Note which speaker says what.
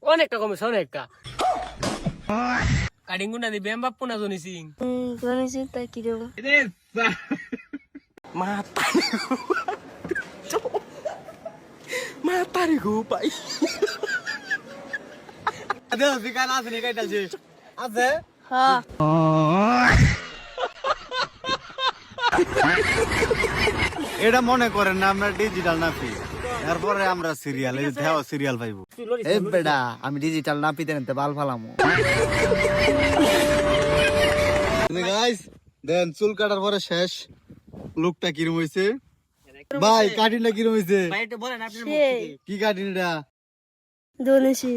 Speaker 1: অনেকটা কমেছে অনেকটা কাটিং গুন্ডা দিবে বাপ্পু না জনি সিং
Speaker 2: তাই কি দেবো
Speaker 1: মাতারি গো পাই
Speaker 3: আদে বিকান আছে নি কাইতাছে আছে
Speaker 2: হ্যাঁ
Speaker 3: এটা মনে করেন না আমরা ডিজিটাল নাপি এরপরে আমরা সিরিয়াল এই দেও সিরিয়াল পাইবো
Speaker 4: এই বেটা আমি ডিজিটাল না পিতে নিতে বাল ফালামু
Speaker 3: তুমি গাইস দেন চুল কাটার পরে শেষ লুকটা কিরম হইছে ভাই কাটিংটা কিরম হইছে
Speaker 1: ভাই একটু বলেন আপনার মুখ
Speaker 2: সেই
Speaker 1: থেকে
Speaker 3: কি কাটিংটা
Speaker 2: দোনেছি